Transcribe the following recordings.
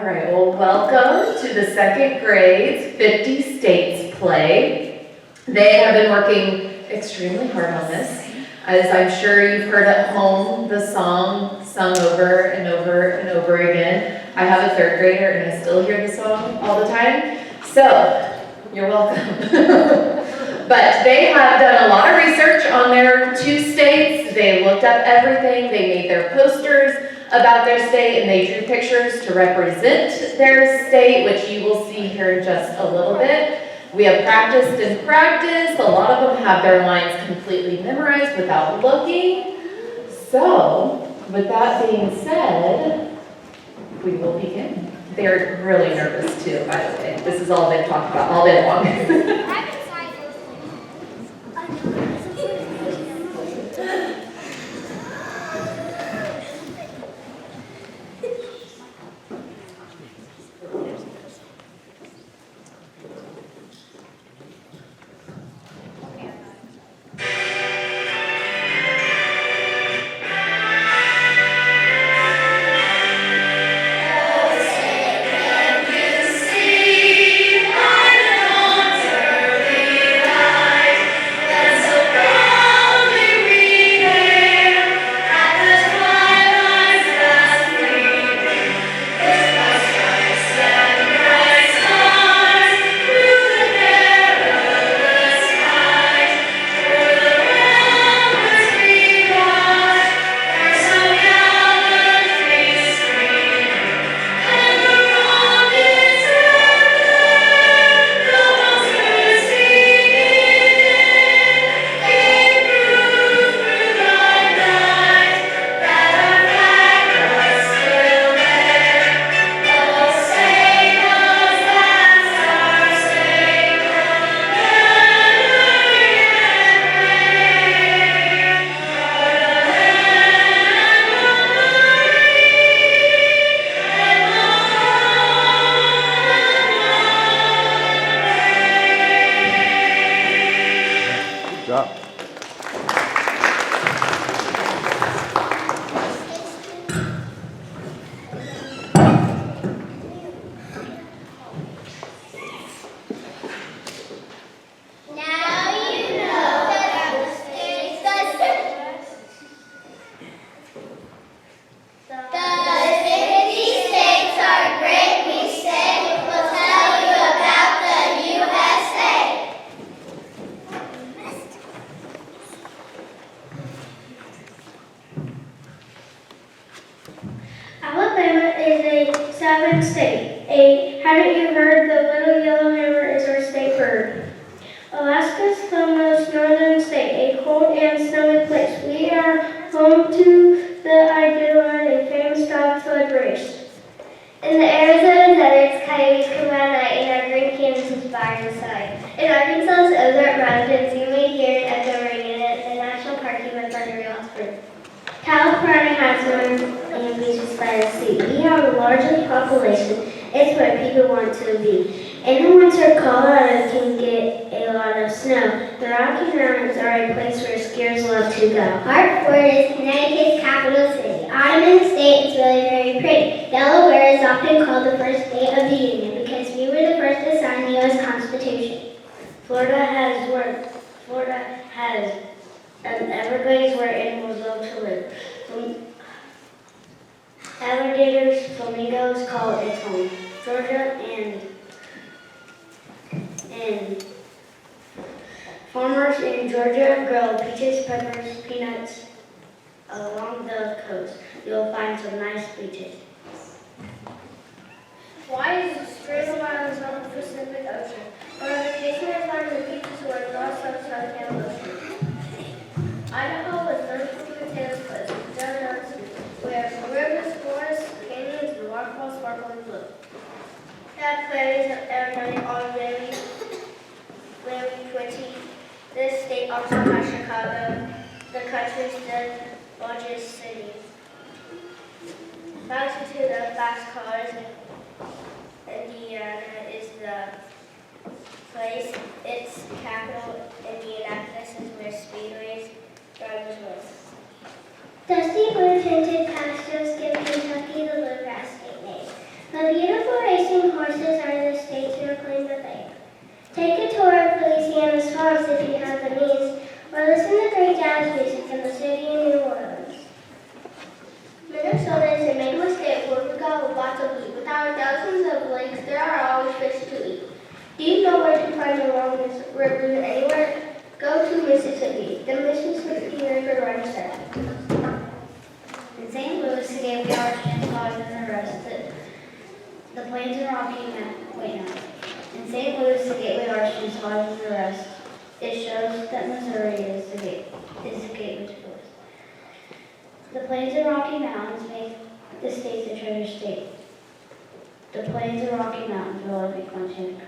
right, well, welcome to the second grade's 50 States play. They have been working extremely hard on this. As I'm sure you've heard at home, the song sung over and over and over again. I have a third grader and I still hear the song all the time. So, you're welcome. But they have done a lot of research on their two states. They looked up everything. They made their posters about their state and they drew pictures to represent their state, which you will see here in just a little bit. We have practiced and practiced. A lot of them have their lines completely memorized without looking. So, with that being said, we will begin. They're really nervous too, by the way. This is all they've talked about all day long. Alabama is a sovereign state. Haven't you heard the little yellow hammer is our state bird? Alaska's the most northern state, a cold and snowy place. We are home to the Iditarod, a famous dog sled race. In the Arizona deserts, coyotes come by night and our green canvases by our side. In Arkansas's Ozark Mountains, you may hear an echo ring, and in the national park you might find a real osprey. California has one and beaches by the sea. We have a large population. It's where people want to be. In the winter, Colorado can get a lot of snow. The Rocky Mountains are a place where skiers love to go. Hartford is Connecticut's capital city. Ottoman State is really very pretty. Delaware is often called the first state of the Union because we were the first to sign the U.S. Constitution. Florida has an Everglades where animals love to live. Alligators, flamingos call it its home. Georgia and farmers in Georgia grow peaches, peppers, peanuts along the coast. You'll find some nice beaches. Hawaii is a string of islands on the Pacific Ocean. On vacation, I find the beaches were north, south, south, and ocean. Idaho was known for its places, deserts, where rivers, forests, canyons, and waterfalls sparkle in blue. That prairies of Arizona are very pretty. This state also has Chicago, the country's largest city. Back to the fast cars, Indiana is the place. Its capital, Indianapolis, is where speedways drivers live. Dusty blue tinted pastures give Kentucky the bluegrass state name. The beautiful jazz music in the city of New Orleans. Minnesota is a mango state where we got lots of food. With our thousands of lakes, there are always fish to eat. Do you know where to find the longest rivers anywhere? Go to Mississippi. The Mississippi River runs there. In St. Louis, again, we are transported than the rest. The Plains and Rocky Mountains. In St. Louis, the gateway arch is harder than the rest. It shows that Missouri is the gateway to the West. The Plains and Rocky Mountains make the state a treasure state. The Plains and Rocky Mountains will always make Montana.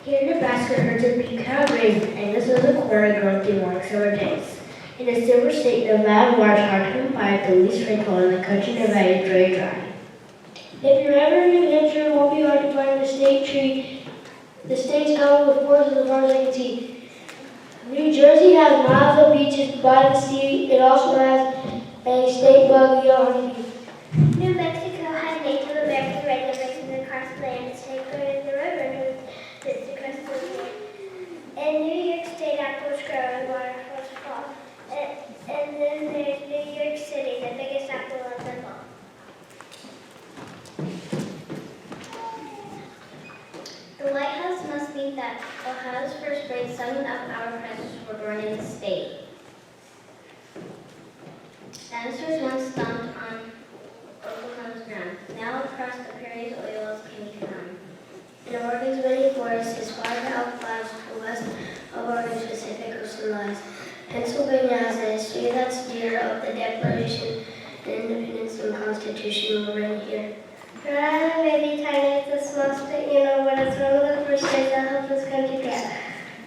Here in Nebraska, herds of beef cattle graze, and this is a quarter grown through long summer days. In the silver state, the loud marsh hard to come by the least rainfall in the country divided dry. If you're ever in New Hampshire, it won't be hard to find the state tree. The state's covered with forests as far as I can see. New Jersey has miles of beaches by the sea. It also has a state bug honeybee. New Mexico has Native American regulations across the land. State in the river that's across the land. And New York State apples grow and waterfalls fall. And then there's New York City, the biggest apple of them all. The lighthouse must mean that Ohio's first spring, some of our presidents were born in the state. Dinosaurs once stomped on Oklahoma's ground. Now across the prairies, oil wells can be found. In Oregon's many forests, as far out as the west of Oregon's Pacific Ocean lies. Pennsylvania has a history that's dear of the Declaration and Independence and Constitution were written here. Rhode Island may be tiny, it's a small state, but it's one of the first states that helped this country grow.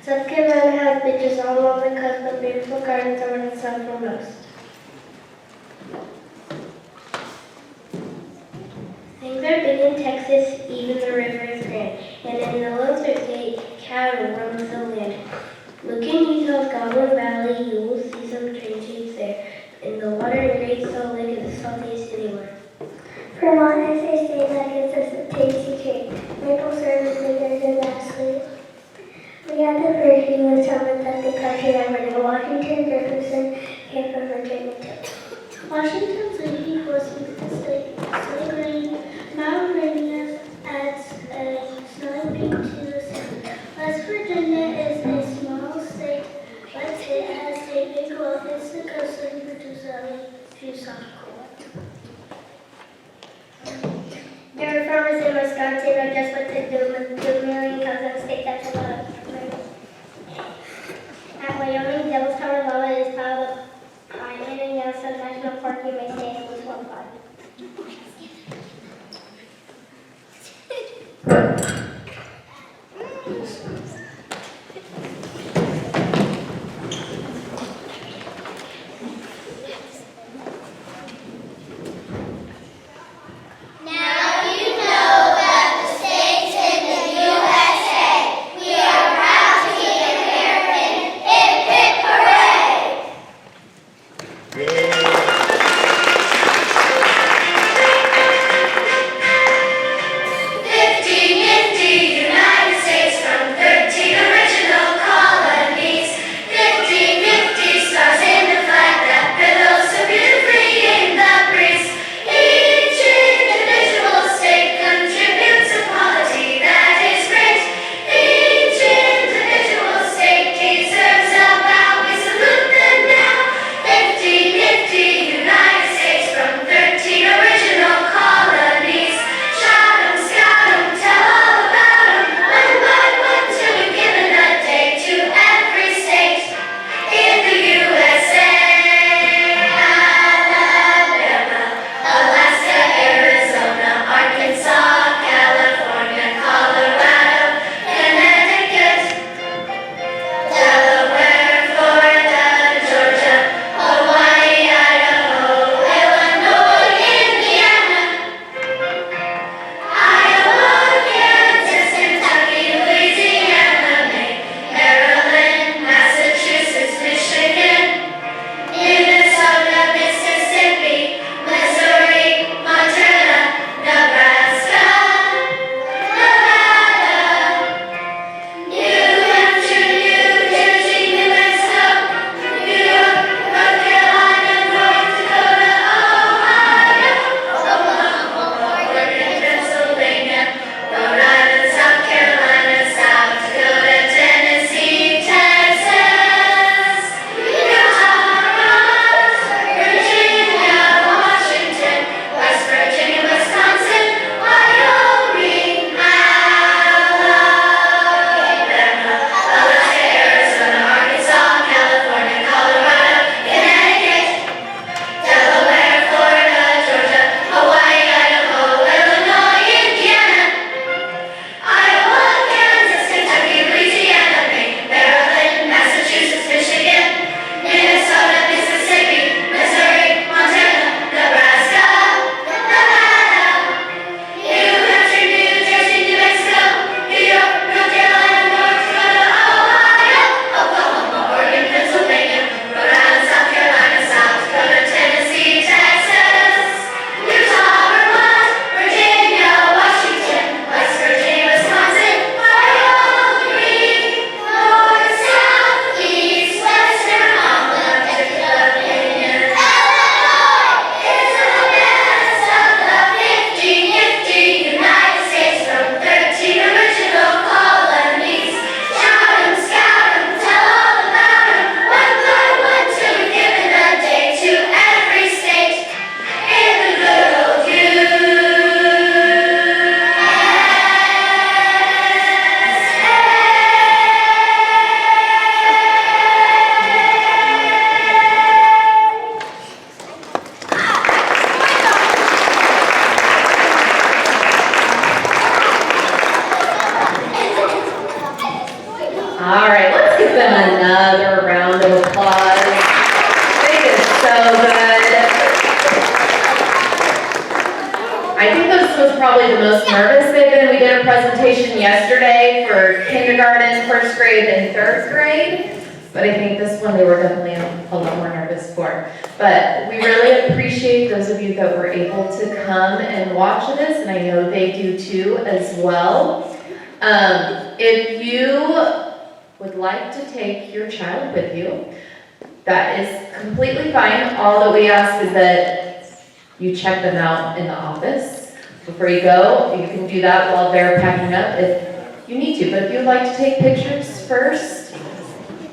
South Carolina has beaches all along the coast, but beautiful gardens over the central coast. Things are big in Texas, even the river is grand, and in the low 38, cattle roams the land. Look in Utah's Goblin Valley, you will see some train shapes there. In the water in Great Salt Lake is the saltiest anywhere. Vermont is a state that gives us a tasty treat. Maple syrup is bigger than lastly. We had the first English settlement that the country ever knew. Washington Jefferson came from Virginia too. Washington's leading force makes the state so green. Mount Rainier adds a snowy peak to the sun. West Virginia is a small state, but it has a big wealth. It's the coastline produces a few soft cool. There are farmers in Wisconsin know just what to do with 2 million cows in state. That's a lot of money. At Wyoming, Devil's Tower Lava is piled up high. In Yellowstone National Park, you may stay at least 1 pod. Nifty, probably the most nervous they've been. We did a presentation yesterday for kindergarten, first grade, and third grade. But I think this one they were definitely a lot more nervous for. But we really appreciate those of you that were able to come and watch this, and I know they do too as well. If you would like to take your child with you, that is completely fine. All that we ask is that you check them out in the office before you go. You can do that while they're packing up if you need to. But if you'd like to take pictures first,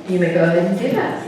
you may go ahead and do that.